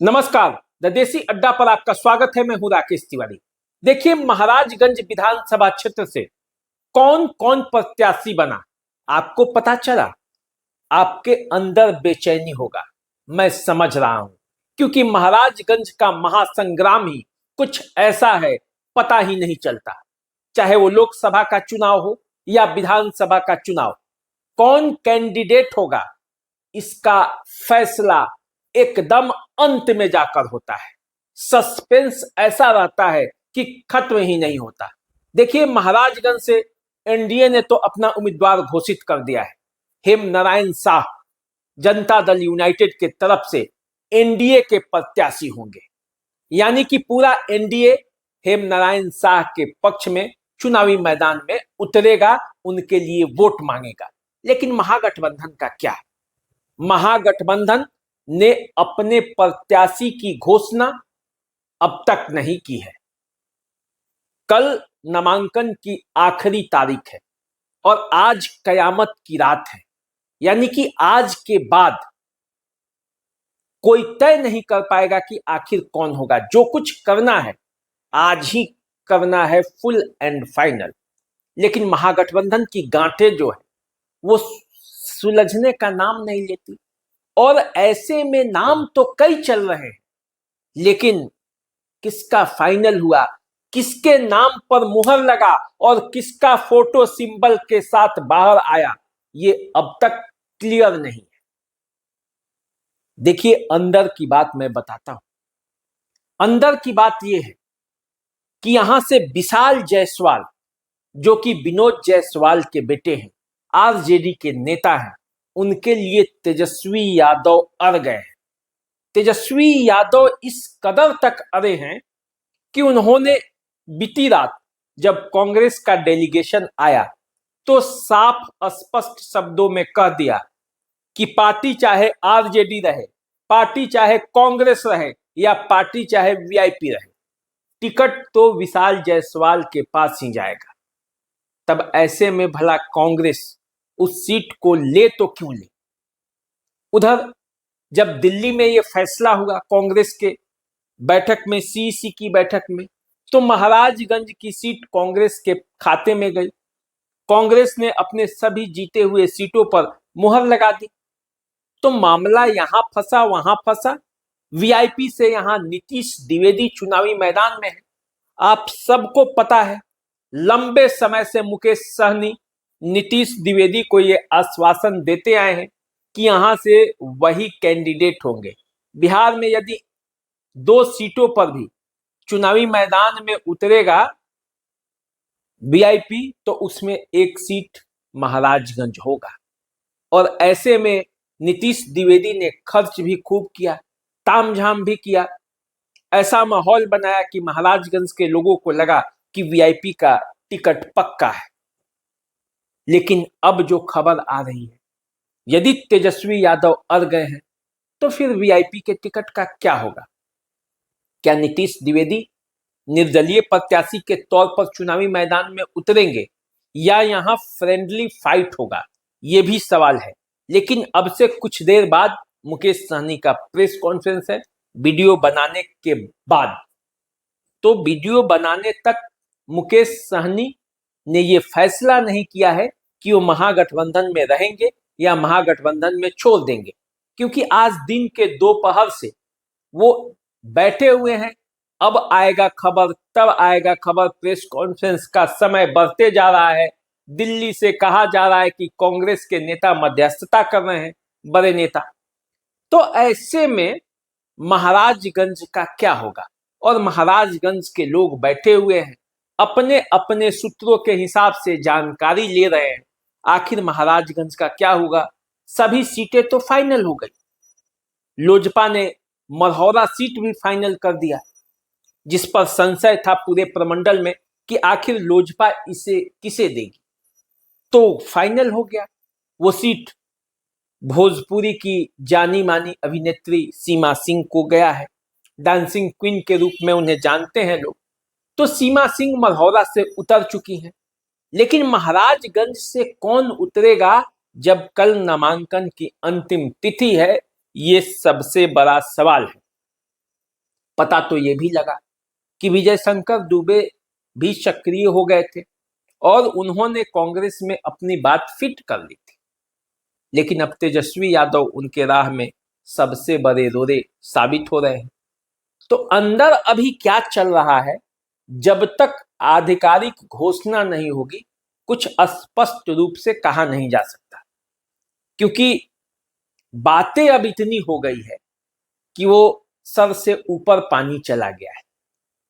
नमस्कार। द देसी अड्डा पर आपका स्वागत है। मैं हूं राकेश तिवारी। देखिए, महाराजगंज विधानसभा क्षेत्र से कौन कौन प्रत्याशी बना, आपको पता चला? आपके अंदर बेचैनी होगा, मैं समझ रहा हूं, क्योंकि महाराजगंज का महासंग्राम ही कुछ ऐसा है, पता ही नहीं चलता। चाहे वो लोकसभा का चुनाव हो या विधानसभा का चुनाव, कौन कैंडिडेट होगा, इसका फैसला एकदम अंत में जाकर होता है। सस्पेंस ऐसा रहता है कि खत्म ही नहीं होता। देखिए, महाराजगंज से एनडीए ने तो अपना उम्मीदवार घोषित कर दिया है। हेम नारायण शाह जनता दल यूनाइटेड के तरफ से एनडीए के प्रत्याशी होंगे, यानी कि पूरा एनडीए हेम नारायण शाह के पक्ष में चुनावी मैदान में उतरेगा, उनके लिए वोट मांगेगा। लेकिन महागठबंधन का क्या? महागठबंधन ने अपने प्रत्याशी की घोषणा अब तक नहीं की है। कल नामांकन की आखिरी तारीख है और आज कयामत की रात है, यानी कि आज के बाद कोई तय नहीं कर पाएगा कि आखिर कौन होगा। जो कुछ करना है आज ही करना है, फुल एंड फाइनल। लेकिन महागठबंधन की गांठें जो है वो सुलझने का नाम नहीं लेती, और ऐसे में नाम तो कई चल रहे हैं, लेकिन किसका फाइनल हुआ, किसके नाम पर मुहर लगा और किसका फोटो सिंबल के साथ बाहर आया, ये अब तक क्लियर नहीं है। देखिए, अंदर की बात मैं बताता हूं। अंदर की बात यह है कि यहां से विशाल जायसवाल, जो कि विनोद जायसवाल के बेटे हैं, आरजेडी के नेता हैं, उनके लिए तेजस्वी यादव अड़ गए हैं। तेजस्वी यादव इस कदर तक अड़े हैं कि उन्होंने बीती रात जब कांग्रेस का डेलीगेशन आया तो साफ स्पष्ट शब्दों में कह दिया कि पार्टी चाहे आरजेडी रहे, पार्टी चाहे कांग्रेस रहे, या पार्टी चाहे वीआईपी रहे, टिकट तो विशाल जायसवाल के पास ही जाएगा। तब ऐसे में भला कांग्रेस उस सीट को ले तो क्यों ले? उधर जब दिल्ली में यह फैसला हुआ कांग्रेस के बैठक में, सीईसी की बैठक में, तो महाराजगंज की सीट कांग्रेस के खाते में गई। कांग्रेस ने अपने सभी जीते हुए सीटों पर मुहर लगा दी। तो मामला यहां फंसा वहां फंसा। वीआईपी से यहां नीतीश द्विवेदी चुनावी मैदान में है। आप सबको पता है, लंबे समय से मुकेश सहनी नीतीश द्विवेदी को यह आश्वासन देते आए हैं कि यहां से वही कैंडिडेट होंगे। बिहार में यदि 2 सीटों पर भी चुनावी मैदान में उतरेगा वीआईपी, तो उसमें 1 सीट महाराजगंज होगा। और ऐसे में नीतीश द्विवेदी ने खर्च भी खूब किया, तामझाम भी किया, ऐसा माहौल बनाया कि महाराजगंज के लोगों को लगा कि वीआईपी का टिकट पक्का है। लेकिन अब जो खबर आ रही है, यदि तेजस्वी यादव अड़ गए हैं तो फिर वीआईपी के टिकट का क्या होगा? क्या नीतीश द्विवेदी निर्दलीय प्रत्याशी के तौर पर चुनावी मैदान में उतरेंगे, या यहां फ्रेंडली फाइट होगा? यह भी सवाल है। लेकिन अब से कुछ देर बाद मुकेश सहनी का प्रेस कॉन्फ्रेंस है, वीडियो बनाने के बाद। तो वीडियो बनाने तक मुकेश सहनी ने यह फैसला नहीं किया है कि वो महागठबंधन में रहेंगे या महागठबंधन में छोड़ देंगे, क्योंकि आज दिन के दोपहर से वो बैठे हुए हैं। अब आएगा खबर, तब आएगा खबर। प्रेस कॉन्फ्रेंस का समय बढ़ते जा रहा है। दिल्ली से कहा जा रहा है कि कांग्रेस के नेता मध्यस्थता कर रहे हैं, बड़े नेता। तो ऐसे में महाराजगंज का क्या होगा? और महाराजगंज के लोग बैठे हुए हैं, अपने अपने सूत्रों के हिसाब से जानकारी ले रहे हैं, आखिर महाराजगंज का क्या होगा। सभी सीटें तो फाइनल हो गई। लोजपा ने मरहौरा सीट भी फाइनल कर दिया, जिस पर संशय था पूरे प्रमंडल में कि आखिर लोजपा इसे किसे देगी। तो फाइनल हो गया। वो सीट भोजपुरी की जानी मानी अभिनेत्री सीमा सिंह को गया है। डांसिंग क्वीन के रूप में उन्हें जानते हैं लोग। तो सीमा सिंह मरहौरा से उतर चुकी हैं। लेकिन महाराजगंज से कौन उतरेगा, जब कल नामांकन की अंतिम तिथि है, ये सबसे बड़ा सवाल है। पता तो ये भी लगा कि विजय शंकर दुबे भी सक्रिय हो गए थे और उन्होंने कांग्रेस में अपनी बात फिट कर ली थी। लेकिन अब तेजस्वी यादव उनके राह में सबसे बड़े रोड़े साबित हो रहे हैं। तो अंदर अभी क्या चल रहा है, जब तक आधिकारिक घोषणा नहीं होगी कुछ स्पष्ट रूप से कहा नहीं जा सकता, क्योंकि बातें अब इतनी हो गई है कि वो सर से ऊपर पानी चला गया है।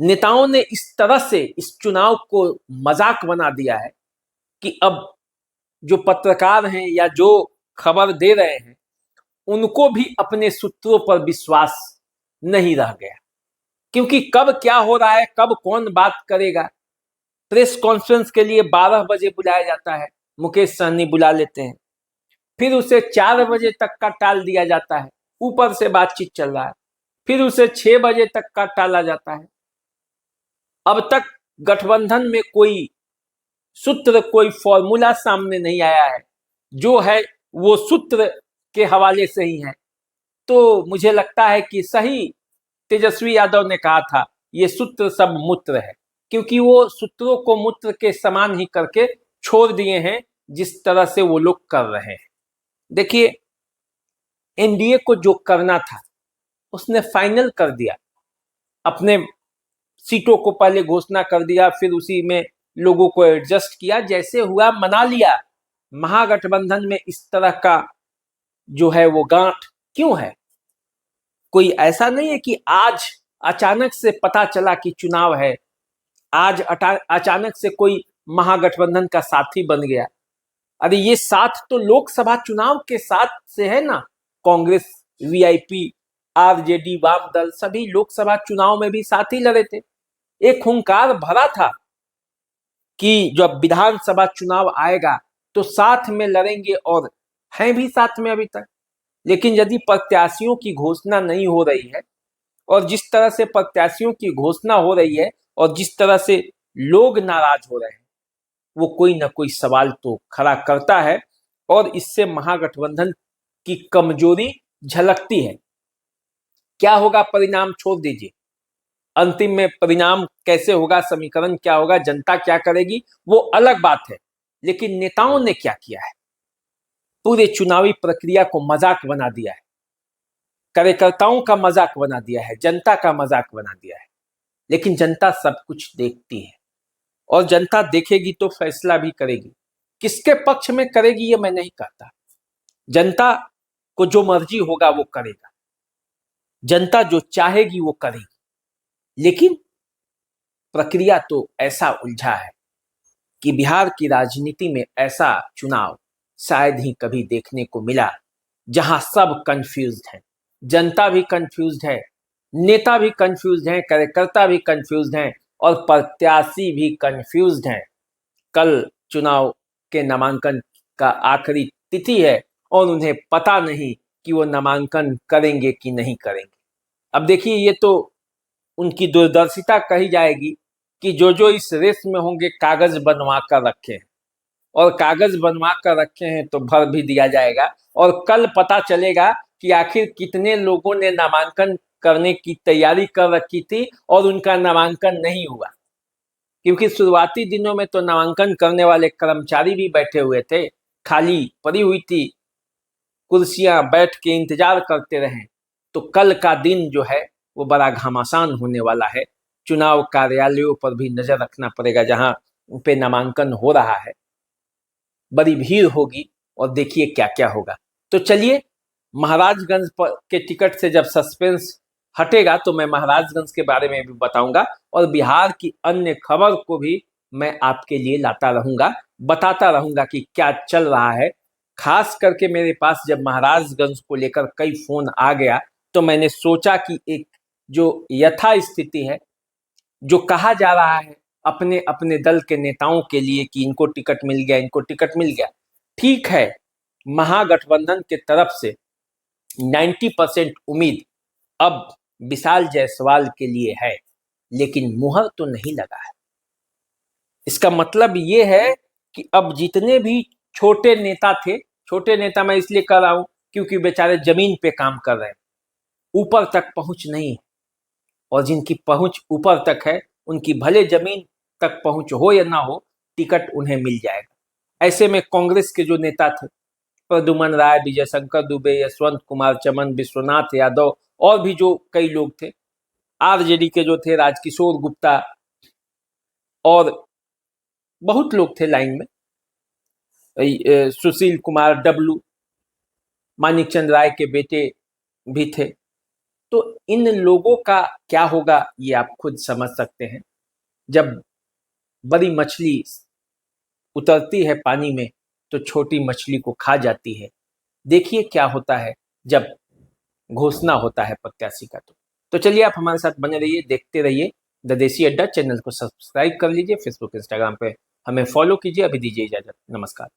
नेताओं ने इस तरह से इस चुनाव को मजाक बना दिया है कि अब जो पत्रकार हैं या जो खबर दे रहे हैं उनको भी अपने सूत्रों पर विश्वास नहीं रह गया, क्योंकि कब क्या हो रहा है, कब कौन बात करेगा। प्रेस कॉन्फ्रेंस के लिए 12 बजे बुलाया जाता है, मुकेश सहनी बुला लेते हैं, फिर उसे 4 बजे तक का टाल दिया जाता है, ऊपर से बातचीत चल रहा है, फिर उसे 6 बजे तक का टाला जाता है। अब तक गठबंधन में कोई सूत्र, कोई फॉर्मूला सामने नहीं आया है, जो है वो सूत्र के हवाले से ही है। तो मुझे लगता है कि सही तेजस्वी यादव ने कहा था, ये सूत्र सब मूत्र है, क्योंकि वो सूत्रों को मूत्र के समान ही करके छोड़ दिए हैं जिस तरह से वो लोग कर रहे हैं। देखिए, एनडीए को जो करना था उसने फाइनल कर दिया, अपने सीटों को पहले घोषणा कर दिया, फिर उसी में लोगों को एडजस्ट किया, जैसे हुआ मना लिया। महागठबंधन में इस तरह का जो है वो गांठ क्यों है? कोई ऐसा नहीं है कि आज अचानक से पता चला कि चुनाव है, आज अचानक से कोई महागठबंधन का साथी बन गया। अरे ये साथ तो लोकसभा चुनाव के साथ से है ना। कांग्रेस, वीआईपी, आरजेडी, वाम दल सभी लोकसभा चुनाव में भी साथ ही लड़े थे। एक हुंकार भरा था कि जब विधानसभा चुनाव आएगा तो साथ में लड़ेंगे, और हैं भी साथ में अभी तक। लेकिन यदि प्रत्याशियों की घोषणा नहीं हो रही है, और जिस तरह से प्रत्याशियों की घोषणा हो रही है और जिस तरह से लोग नाराज हो रहे हैं, वो कोई ना कोई सवाल तो खड़ा करता है, और इससे महागठबंधन की कमजोरी झलकती है। क्या होगा परिणाम छोड़ दीजिए, अंतिम में परिणाम कैसे होगा, समीकरण क्या होगा, जनता क्या करेगी, वो अलग बात है। लेकिन नेताओं ने क्या किया है, पूरे चुनावी प्रक्रिया को मजाक बना दिया है, कार्यकर्ताओं का मजाक बना दिया है, जनता का मजाक बना दिया है। लेकिन जनता सब कुछ देखती है, और जनता देखेगी तो फैसला भी करेगी। किसके पक्ष में करेगी ये मैं नहीं कहता, जनता को जो मर्जी होगा वो करेगा, जनता जो चाहेगी वो करेगी। लेकिन प्रक्रिया तो ऐसा उलझा है कि बिहार की राजनीति में ऐसा चुनाव शायद ही कभी देखने को मिला, जहां सब कंफ्यूज्ड हैं, जनता भी कंफ्यूज्ड है, नेता भी कंफ्यूज्ड हैं, कार्यकर्ता भी कंफ्यूज्ड हैं, और प्रत्याशी भी कंफ्यूज्ड हैं। कल चुनाव के नामांकन का आखिरी तिथि है, और उन्हें पता नहीं कि वो नामांकन करेंगे कि नहीं करेंगे। अब देखिए, ये तो उनकी दूरदर्शिता कही जाएगी कि जो इस रेस में होंगे कागज बनवा कर रखे हैं, और कागज बनवा कर रखे हैं तो भर भी दिया जाएगा, और कल पता चलेगा कि आखिर कितने लोगों ने नामांकन करने की तैयारी कर रखी थी और उनका नामांकन नहीं हुआ। क्योंकि शुरुआती दिनों में तो नामांकन करने वाले कर्मचारी भी बैठे हुए थे, खाली पड़ी हुई थी कुर्सियां, बैठ के इंतजार करते रहे। तो कल का दिन जो है वो बड़ा घमासान होने वाला है। चुनाव कार्यालयों पर भी नजर रखना पड़ेगा, जहां पे नामांकन हो रहा है, बड़ी भीड़ होगी, और देखिए क्या क्या होगा। तो चलिए, महाराजगंज के टिकट से जब सस्पेंस हटेगा तो मैं महाराजगंज के बारे में भी बताऊंगा, और बिहार की अन्य खबर को भी मैं आपके लिए लाता रहूंगा, बताता रहूंगा कि क्या चल रहा है। खास करके मेरे पास जब महाराजगंज को लेकर कई फोन आ गया तो मैंने सोचा कि एक जो यथा स्थिति है, जो कहा जा रहा है अपने अपने दल के नेताओं के लिए कि इनको टिकट मिल गया, इनको टिकट मिल गया, ठीक है, महागठबंधन के तरफ से 90% उम्मीद अब विशाल जायसवाल के लिए है, लेकिन मुहर तो नहीं लगा है। इसका मतलब ये है कि अब जितने भी छोटे नेता थे, छोटे नेता मैं इसलिए कह रहा हूं क्योंकि बेचारे जमीन पे काम कर रहे हैं, ऊपर तक पहुंच नहीं है, और जिनकी पहुंच ऊपर तक है, उनकी भले जमीन तक पहुंच हो या ना हो, टिकट उन्हें मिल जाएगा। ऐसे में कांग्रेस के जो नेता थे, प्रद्युमन राय, विजय शंकर दुबे, यशवंत कुमार चमन, विश्वनाथ यादव और भी जो कई लोग थे, आरजेडी के जो थे राजकिशोर गुप्ता और बहुत लोग थे लाइन में, सुशील कुमार डब्लू, मानिक चंद राय के बेटे भी थे। तो इन लोगों का क्या होगा ये आप खुद समझ सकते हैं। जब बड़ी मछली उतरती है पानी में तो छोटी मछली को खा जाती है। देखिए क्या होता है जब घोषणा होता है प्रत्याशी का। तो चलिए आप हमारे साथ बने रहिए, देखते रहिए द देसी अड्डा। चैनल को सब्सक्राइब कर लीजिए, फेसबुक इंस्टाग्राम पे हमें फॉलो कीजिए। अभी दीजिए इजाजत, नमस्कार।